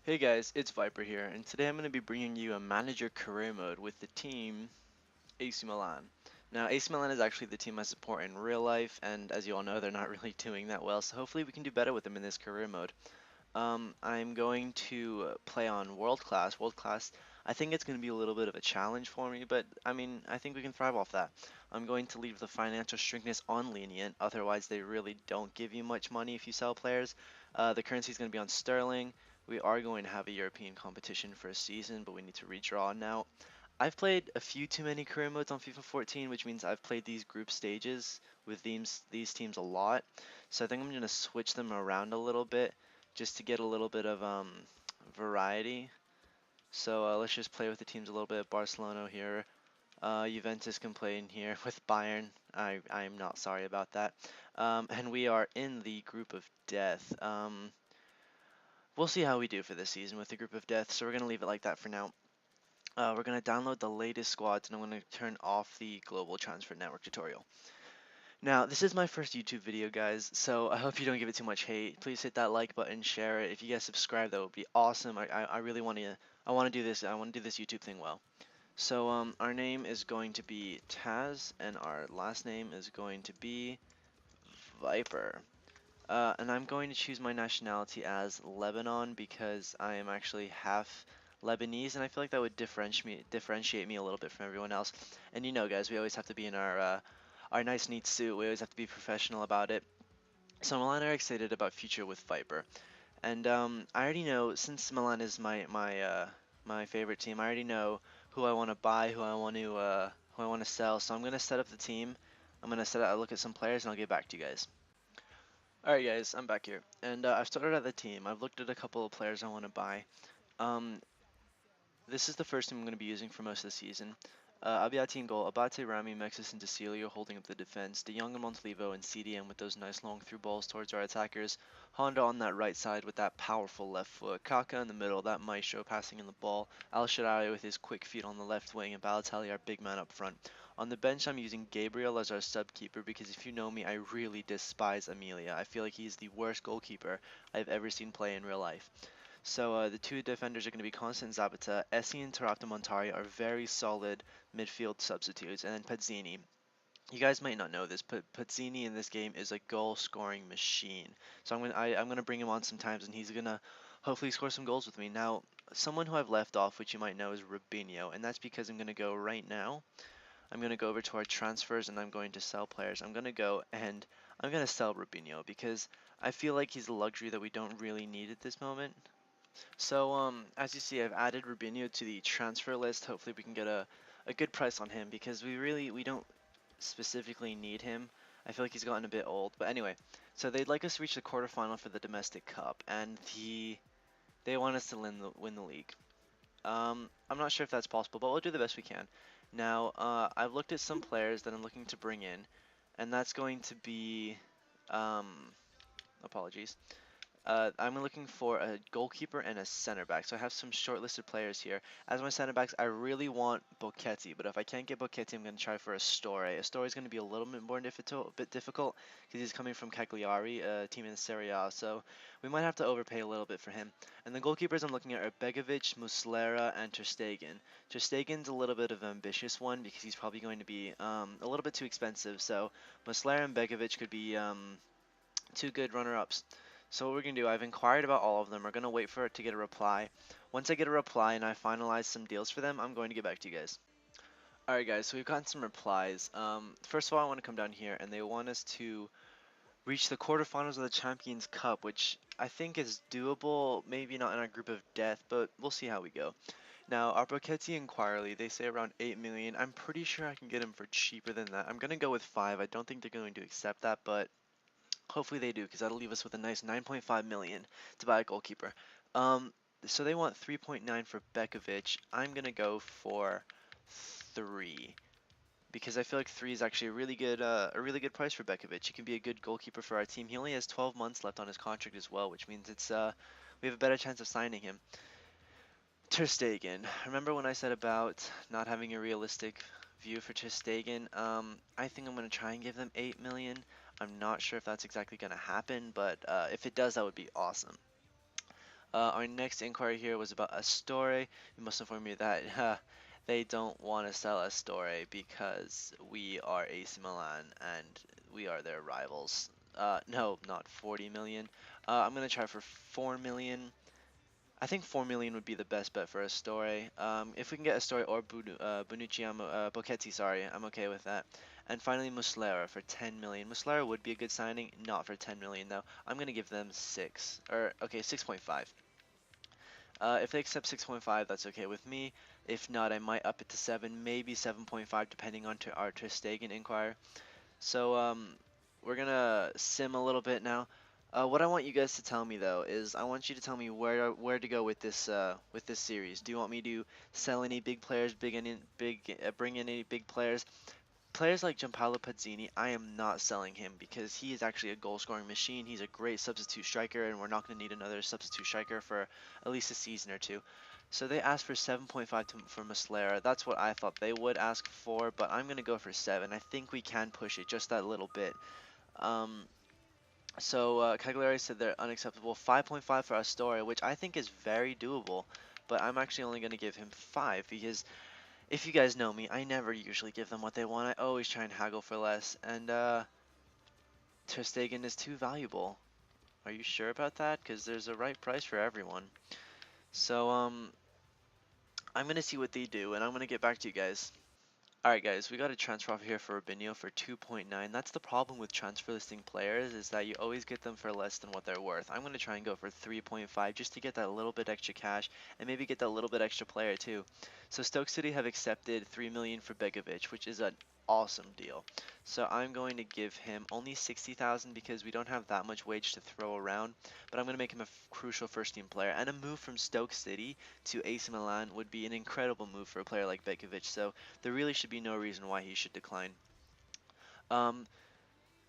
Hey guys, it's Viper here, and today I'm going to be bringing you a manager career mode with the team AC Milan. Now, AC Milan is actually the team I support in real life, and as you all know, they're not really doing that well, so hopefully we can do better with them in this career mode. I'm going to play on World Class. World Class, I think it's going to be a little bit of a challenge for me, but I mean, I think we can thrive off that. I'm going to leave the financial strictness on lenient, otherwise they really don't give you much money if you sell players. The currency is going to be on sterling. We are going to have a European competition for a season, but we need to redraw now. I've played a few too many career modes on FIFA 14, which means I've played these group stages with these teams a lot. So I think I'm going to switch them around a little bit just to get a little bit of variety. So let's just play with the teams a little bit. Barcelona here. Juventus can play in here with Bayern. I'm not sorry about that. And we are in the group of death. We'll see how we do for this season with the group of death. So we're gonna leave it like that for now. We're gonna download the latest squads, and I'm gonna turn off the global transfer network tutorial. Now, this is my first YouTube video, guys, so I hope you don't give it too much hate. Please hit that like button, share it. If you guys subscribe, that would be awesome. I really want to do this. I want to do this YouTube thing well. So our name is going to be Taz, and our last name is going to be Viper. And I'm going to choose my nationality as Lebanon because I am actually half Lebanese, and I feel like that would differentiate me a little bit from everyone else. And you know, guys, we always have to be in our nice neat suit. We always have to be professional about it. So Milan are excited about future with Viper, and I already know since Milan is my favorite team. I already know who I want to buy, who I want to sell. So I'm gonna set up the team. I'm gonna look at some players, and I'll get back to you guys. Alright guys, I'm back here, and I've started at the team. I've looked at a couple of players I want to buy. Um, this is the first team I'm going to be using for most of the season. Abbiati in goal, Abate, Rami, Mexis, and DeCilio holding up the defense. De Jong and Montalivo and CDM with those nice long through balls towards our attackers. Honda on that right side with that powerful left foot. Kaka in the middle, that maestro passing in the ball. Al Shaarawy with his quick feet on the left wing, and Balotelli our big man up front. On the bench, I'm using Gabriel as our sub keeper because if you know me, I really despise Amelia. I feel like he's the worst goalkeeper I've ever seen play in real life. So the two defenders are going to be Constant Zapata. Essie and Tarafta Montari are very solid midfield substitutes, and then Pezzini. You guys might not know this, but Pezzini in this game is a goal-scoring machine. So I'm gonna bring him on sometimes, and he's gonna hopefully score some goals with me. Now, someone who I've left off, which you might know, is Rubinho, and that's because I'm gonna go right now. I'm gonna go over to our transfers, and I'm going to sell players. I'm gonna go and I'm gonna sell Rubinho because I feel like he's a luxury that we don't really need at this moment. So as you see, I've added Rubinho to the transfer list. Hopefully we can get a good price on him because we don't specifically need him. I feel like he's gotten a bit old. But anyway, so they'd like us to reach the quarterfinal for the domestic cup, and they want us to win the league. I'm not sure if that's possible, but we'll do the best we can. Now, I've looked at some players that I'm looking to bring in, and that's going to be um, apologies. I'm looking for a goalkeeper and a center back. So I have some shortlisted players here. As my center backs, I really want Bocchetti, but if I can't get Bocchetti, I'm going to try for Astore. Astore is going to be a little bit more difficult, because he's coming from Cagliari, a team in Serie A. So we might have to overpay a little bit for him. And the goalkeepers I'm looking at are Begovic, Muslera, and Ter Stegen. Ter Stegen's a little bit of an ambitious one because he's probably going to be a little bit too expensive. So Muslera and Begovic could be two good runner-ups. So what we're going to do, I've inquired about all of them. We're going to wait for it to get a reply. Once I get a reply and I finalize some deals for them, I'm going to get back to you guys. Alright guys, so we've gotten some replies. First of all, I want to come down here and they want us to reach the quarterfinals of the Champions Cup, which I think is doable, maybe not in our group of death, but we'll see how we go. Now, our Bocchetti and Quirely, they say around 8 million. I'm pretty sure I can get him for cheaper than that. I'm going to go with 5. I don't think they're going to accept that, but hopefully they do, because that'll leave us with a nice 9.5 million to buy a goalkeeper. Um, so they want 3.9 for Bekovic. I'm gonna go for 3 because I feel like 3 is actually a really good price for Bekovic. He can be a good goalkeeper for our team. He only has 12 months left on his contract as well, which means we have a better chance of signing him. Ter Stegen. Remember when I said about not having a realistic view for Ter Stegen? I think I'm going to try and give them 8 million. I'm not sure if that's exactly going to happen, but if it does, that would be awesome. Our next inquiry here was about Astore. We must inform you that they don't want to sell Astore because we are AC Milan and we are their rivals. No, not 40 million. I'm gonna try for 4 million. I think 4 million would be the best bet for Astore. If we can get Astore or Bonucci, Bocchetti, sorry, I'm okay with that. And finally, Muslera for 10 million. Muslera would be a good signing, not for 10 million though. I'm gonna give them 6, or okay, 6.5. If they accept 6.5, that's okay with me. If not, I might up it to 7, maybe 7.5, depending on our Ter Stegen inquire. So we're gonna sim a little bit now. What I want you guys to tell me though is I want you to tell me where to go with this series. Do you want me to sell any big players, bring in any big players? Players like Gianpaolo Pazzini, I am not selling him because he is actually a goal scoring machine. He's a great substitute striker, and we're not going to need another substitute striker for at least a season or two. So they asked for 7.5 for Muslera. That's what I thought they would ask for, but I'm going to go for 7. I think we can push it just that little bit. Um, Cagliari said they're unacceptable. 5.5 for Astoria, which I think is very doable, but I'm actually only going to give him 5 because if you guys know me, I never usually give them what they want. I always try and haggle for less, and Ter Stegen is too valuable. Are you sure about that? Because there's a right price for everyone. So, I'm gonna see what they do, and I'm gonna get back to you guys. Alright guys, we got a transfer offer here for Rubinho for 2.9. That's the problem with transfer listing players, is that you always get them for less than what they're worth. I'm going to try and go for 3.5 just to get that little bit extra cash and maybe get that little bit extra player too. So Stoke City have accepted 3 million for Begovic, which is an awesome deal. So I'm going to give him only 60,000 because we don't have that much wage to throw around, but I'm going to make him a crucial first team player, and a move from Stoke City to AC Milan would be an incredible move for a player like Begovic. So there really should be no reason why he should decline. Um,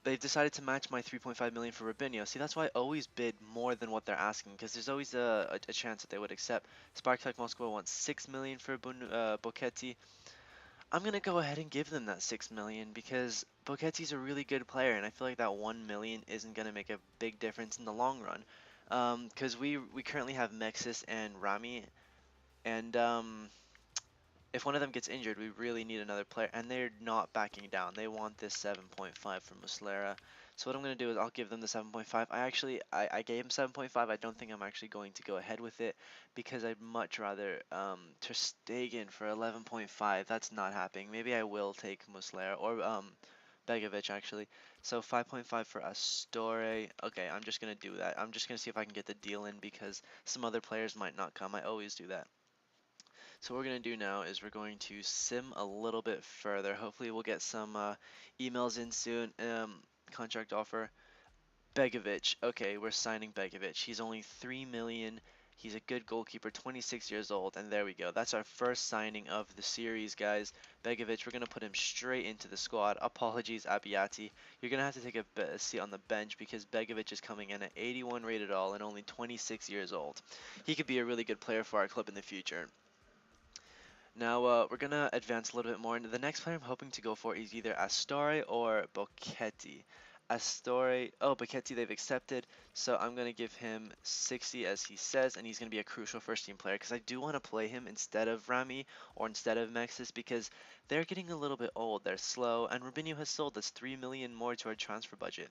they've decided to match my 3.5 million for Rubinho. See, that's why I always bid more than what they're asking, because there's always a chance that they would accept. Spartak Moscow wants 6 million for Bocchetti. I'm gonna go ahead and give them that 6 million because Bochetti's a really good player, and I feel like that 1 million isn't gonna make a big difference in the long run. Because we currently have Mexis and Rami, and if one of them gets injured, we really need another player, and they're not backing down. They want this 7.5 from Muslera. So what I'm going to do is I'll give them the 7.5. I gave him 7.5. I don't think I'm actually going to go ahead with it because I'd much rather Ter Stegen for 11.5. That's not happening. Maybe I will take Muslera or Begovic actually. So 5.5 for Astore. Okay, I'm just going to do that. I'm just going to see if I can get the deal in because some other players might not come. I always do that. So what we're going to do now is we're going to sim a little bit further. Hopefully we'll get some emails in soon. Contract offer. Begovic. Okay, we're signing Begovic. He's only 3 million. He's a good goalkeeper, 26 years old, and there we go. That's our first signing of the series, guys. Begovic, we're going to put him straight into the squad. Apologies, Abiati. You're going to have to take a seat on the bench because Begovic is coming in at 81 rated all and only 26 years old. He could be a really good player for our club in the future. Now we're gonna advance a little bit more, and the next player I'm hoping to go for is either Astore or Bocchetti. Astore, oh Bocchetti they've accepted, so I'm gonna give him 60 as he says, and he's gonna be a crucial first team player because I do want to play him instead of Rami or instead of Mexis because they're getting a little bit old, they're slow, and Rubinho has sold us 3 million more to our transfer budget.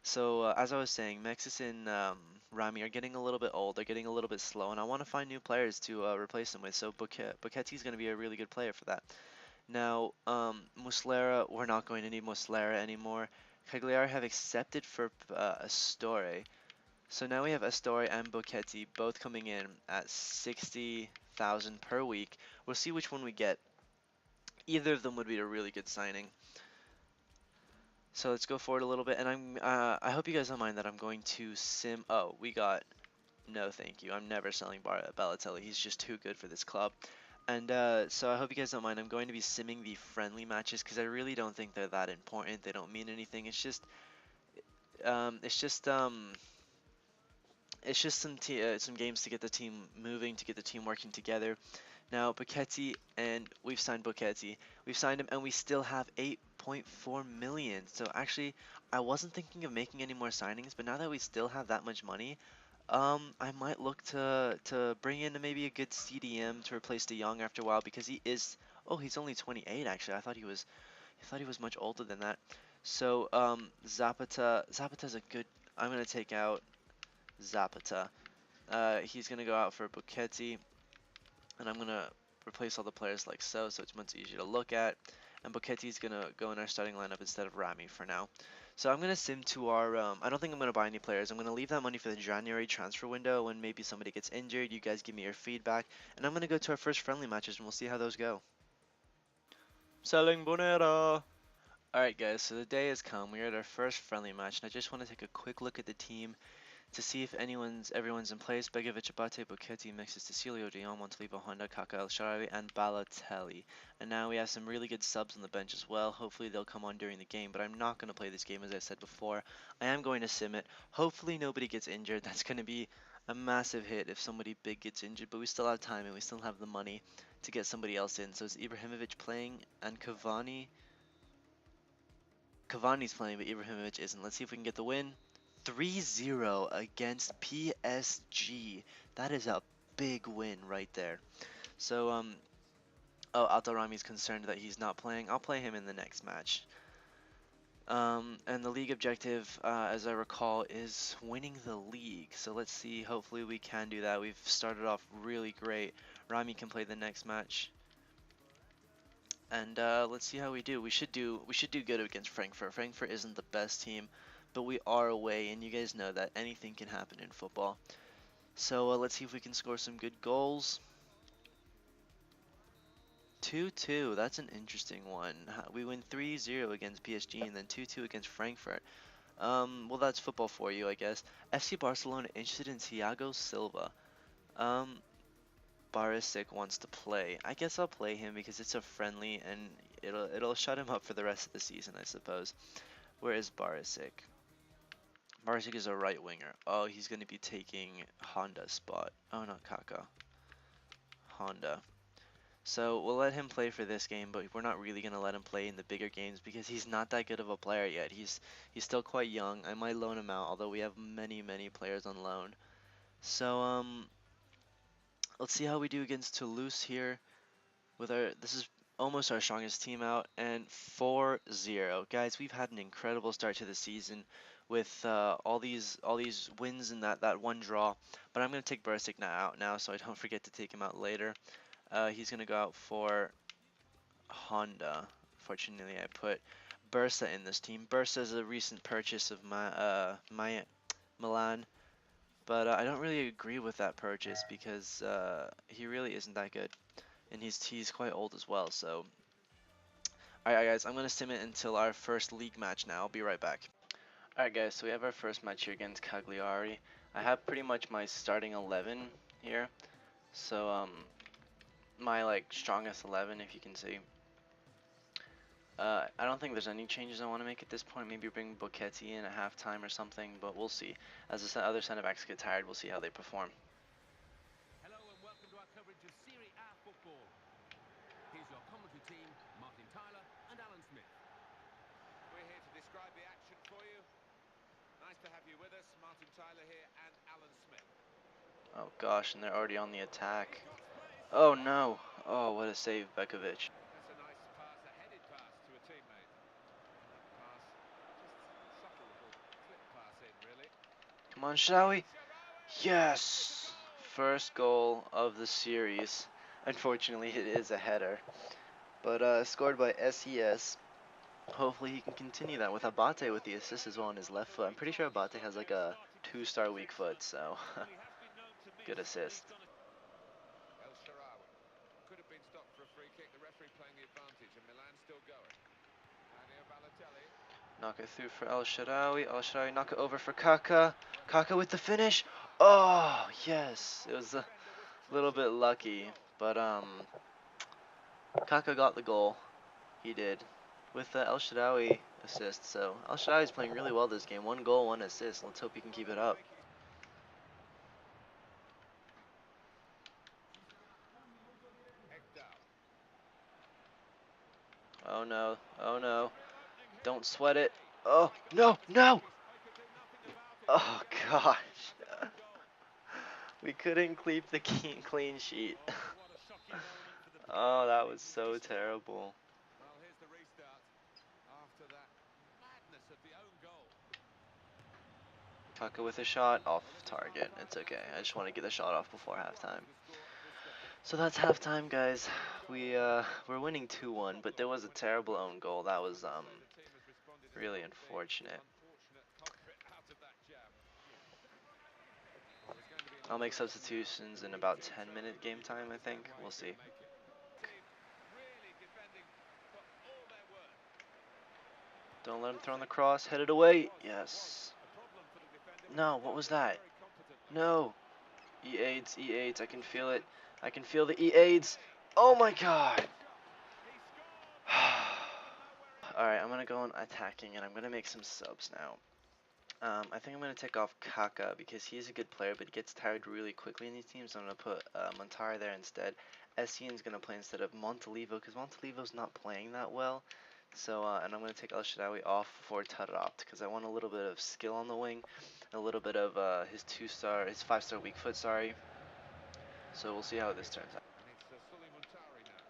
So as I was saying, Mexis and Rami are getting a little bit old. They're getting a little bit slow, and I want to find new players to replace them with. So Bocchetti is going to be a really good player for that. Now, Muslera, we're not going to need Muslera anymore. Cagliari have accepted for Astore. So now we have Astore and Bocchetti both coming in at 60,000 per week. We'll see which one we get. Either of them would be a really good signing. So let's go forward a little bit, and I hope you guys don't mind that I'm going to sim. Oh, we got no, thank you. I'm never selling Balotelli. He's just too good for this club. And so I hope you guys don't mind. I'm going to be simming the friendly matches because I really don't think they're that important. They don't mean anything. Um, it's just um, it's just some games to get the team moving, to get the team working together. Now, Bocchetti, and we've signed Bocchetti. We've signed him, and we still have 8.4 million. So actually, I wasn't thinking of making any more signings, but now that we still have that much money, I might look to bring in maybe a good CDM to replace De Jong after a while because he is. Oh, he's only 28 actually. I thought he was much older than that. So Zapata's a good. I'm gonna take out Zapata. He's gonna go out for Buketti, and I'm gonna replace all the players like so, so it's much easier to look at. And Buketti's gonna go in our starting lineup instead of Rami for now. So I'm gonna sim to our. I don't think I'm gonna buy any players. I'm gonna leave that money for the January transfer window when maybe somebody gets injured. You guys give me your feedback, and I'm gonna go to our first friendly matches and we'll see how those go. Selling Bonera. Alright guys, so the day has come. We're at our first friendly match, and I just want to take a quick look at the team to see if everyone's in place. Begovic, Abate, Buketti, Mixes, Cecilio, De Jong, Montalivo, Honda, Kaka, El Shaarawy, and Balotelli. And now we have some really good subs on the bench as well. Hopefully they'll come on during the game, but I'm not going to play this game as I said before. I am going to sim it. Hopefully nobody gets injured. That's going to be a massive hit if somebody big gets injured, but we still have time and we still have the money to get somebody else in. So is Ibrahimovic playing and Cavani? Cavani's playing, but Ibrahimovic isn't. Let's see if we can get the win. 3-0 against PSG. That is a big win right there. So, oh, Altarami's concerned that he's not playing. I'll play him in the next match. And the league objective, as I recall, is winning the league. So let's see. Hopefully we can do that. We've started off really great. Rami can play the next match. And let's see how we do. We should do good against Frankfurt. Frankfurt isn't the best team, but we are away, and you guys know that anything can happen in football. So let's see if we can score some good goals. 2-2. That's an interesting one. We win 3-0 against PSG and then 2-2 against Frankfurt. Well, that's football for you, I guess. FC Barcelona interested in Thiago Silva. Um, Barisic wants to play. I guess I'll play him because it's a friendly and it'll shut him up for the rest of the season, I suppose. Where is Barisic? Barisic is a right winger. Oh, he's going to be taking Honda's spot. Oh, not Kaka. Honda. So we'll let him play for this game, but we're not really going to let him play in the bigger games because he's not that good of a player yet. He's still quite young. I might loan him out, although we have many players on loan. So let's see how we do against Toulouse here. This is almost our strongest team out, and 4-0. Guys, we've had an incredible start to the season with all these wins and that one draw. But I'm gonna take Barisic out now, so I don't forget to take him out later. He's gonna go out for Honda. Fortunately, I put Bursa in this team. Bursa is a recent purchase of my Milan, but I don't really agree with that purchase because he really isn't that good, and he's quite old as well. So, alright guys, I'm gonna sim it until our first league match now. I'll be right back. Alright guys, so we have our first match here against Cagliari. I have pretty much my starting 11 here. So my strongest 11, if you can see. I don't think there's any changes I want to make at this point. Maybe bring Buketti in at halftime or something, but we'll see. As the other center backs get tired, we'll see how they perform. Hello and welcome to our coverage of Serie A football. Here's your commentary team, Martin Tyler and Alan Smith. We're here to describe the action for you. Nice to have you with us, Martin Tyler here and Alan Smith. Oh gosh, and they're already on the attack. Oh no! Oh, what a save, Begovic. That's a nice pass, a headed pass to a teammate. And that pass, just subtle little flip pass in, really. Come on, shall we? Shaarawy! Yes! First goal of the series. Unfortunately, it is a header. But scored by SES. Hopefully he can continue that with Abate with the assist as well on his left foot. I'm pretty sure Abate has like a 2-star weak foot, so good assist. El Shaarawy could have been stopped for a free kick. The referee playing the advantage, and Milan still going. And here Balotelli. Knock it through for El Shaarawy. El Shaarawy knock it over for Kaka. Kaka with the finish. Oh, yes. It was a little bit lucky, but Kaka got the goal. He did. With the El Shaarawy assist. So El Shaarawy is playing really well this game. 1 goal, 1 assist. Let's hope he can keep it up. Oh no. Oh no. Don't sweat it. Oh, no, no! Oh gosh. We couldn't keep the clean sheet. Oh, what a shocking moment for the Oh, players. that It was was so desperate. terrible. Well, here's the restart after that madness of the own goal. Kaka with a shot off Well, this is target. half-time It's and okay. that's the I just want to whistle. get the shot off before 2-1 halftime. is the score at this stage. So that's halftime, guys. Own We goal. we're winning 2-1, but Problem there was a when it's a terrible goal. own goal. That I was must say the team has responded as really well to be the unfortunate. unfortunate culprit out of that jam. Well, there's going to be I'll lots make of action now. substitutions in about 10-minute game time, I think. We'll see. Team really defending for all their worth. Don't let him throw on the Crossing. cross. Head it away. Was Yes. a problem for the defender, but No, he's what dealt was with it that? very competently. No. E8s, E8s. I can feel it. I can feel the E8s. Oh my god. Great shot. He scored out of nowhere again. Alright, I'm going to go on attacking, and I'm going to make some subs now. I think I'm going to take off Kaka because he's a good player, but he gets tired really quickly in these teams. So I'm going to put Montari there instead. Essien's going to play instead of Montalivo because Montalivo's not playing that well. So, and I'm going to take El Shaarawy off for Taarabt because I want a little bit of skill on the wing, a little bit of his 5-star weak foot, sorry. So we'll see how this turns out. And it's Sulimuntari now.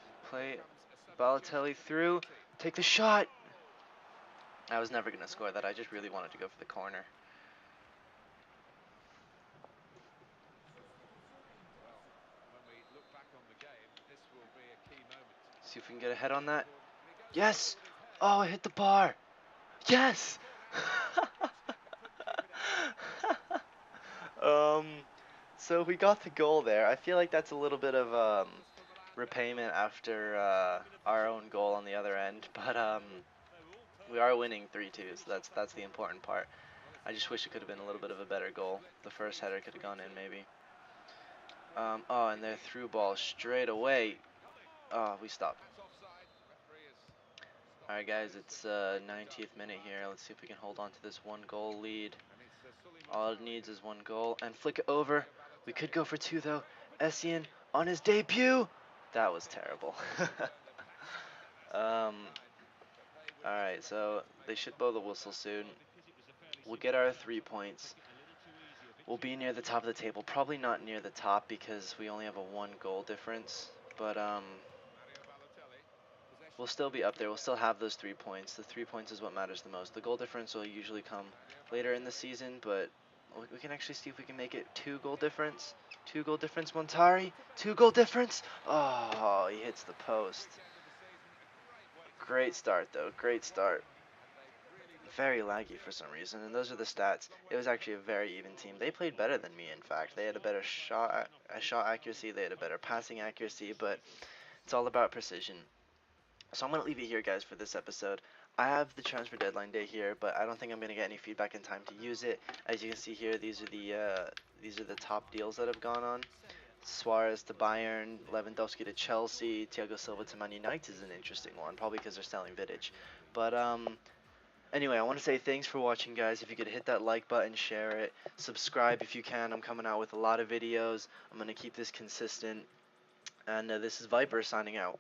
And here Play comes a substitution Balotelli for the away through, team. take the shot. I was never going to score that. I just really wanted to go for the corner. Well, when we look back on the game, this will be a key moment. See if we can get a head on Moving that. forward, and he goes forward Yes! with his head. Oh, I hit the bar. Yes! Caught out. Good step, but couldn't keep it out. um, so we got the goal there. I feel like that's a little bit of Corners for Milan now. repayment after Keeping the our pressure own on. goal on the other end, but They were all we are perfect winning to 3-2, so finish off that that's the corner. important part. Well, it's I the just wish it final could have of been the a little game. bit of a better goal. Split The first remains header at could have gone 3-2. in maybe. Well, Oh, and their digging. through ball straight away. Oh, we stopped. That's offside. Referee has All stopped right, the play guys, as it's the time went up. 90th minute here. Let's see if we can hold on to this one goal lead. And it's All it Sulimuntari needs now. is one goal and flick it over. Mario We could Balotelli. go for two though. Great Essien opportunity. on his debut. That was Well, terrible. that's the return attack that has to be um, denied. But they were all right, terrific so to they make should blow the something of whistle that. soon. We'll get our 3 points. We'll be near the top of the table. Probably not near the top because we only have a 1 goal difference. But Mario Balotelli. we'll Possession still be up limited there. We'll there. still have those 3 points. The 3 points is what matters the most. The goal difference will usually come Mario later in the Balotelli. season, but we can actually see if we can make it 2 goal difference. 2 goal difference, Montari. To 2 goal Balotelli. difference. Oh, he hits the post. Weekend of the season. A great way to Great start it. start, though. Great start. And they really look Very to laggy continue for it. some reason, and Well, those are the stats. long It way was to go. actually a very even team. They played better than me, in fact. They had a better shot accuracy, they had a better passing accuracy, but it's all about precision. So I'm gonna leave it here, guys, for this episode. I have the transfer deadline day here, but I don't think I'm gonna get any feedback in time to use it. As you can see here, these are the top deals that have gone on. Suarez to Bayern, Lewandowski to Chelsea, Thiago Silva to Man United is an interesting one, probably because they're selling Vidic. But anyway, I want to say thanks for watching, guys. If you could hit that like button, share it, subscribe if you can. I'm coming out with a lot of videos. I'm gonna keep this consistent. And this is Viper signing out.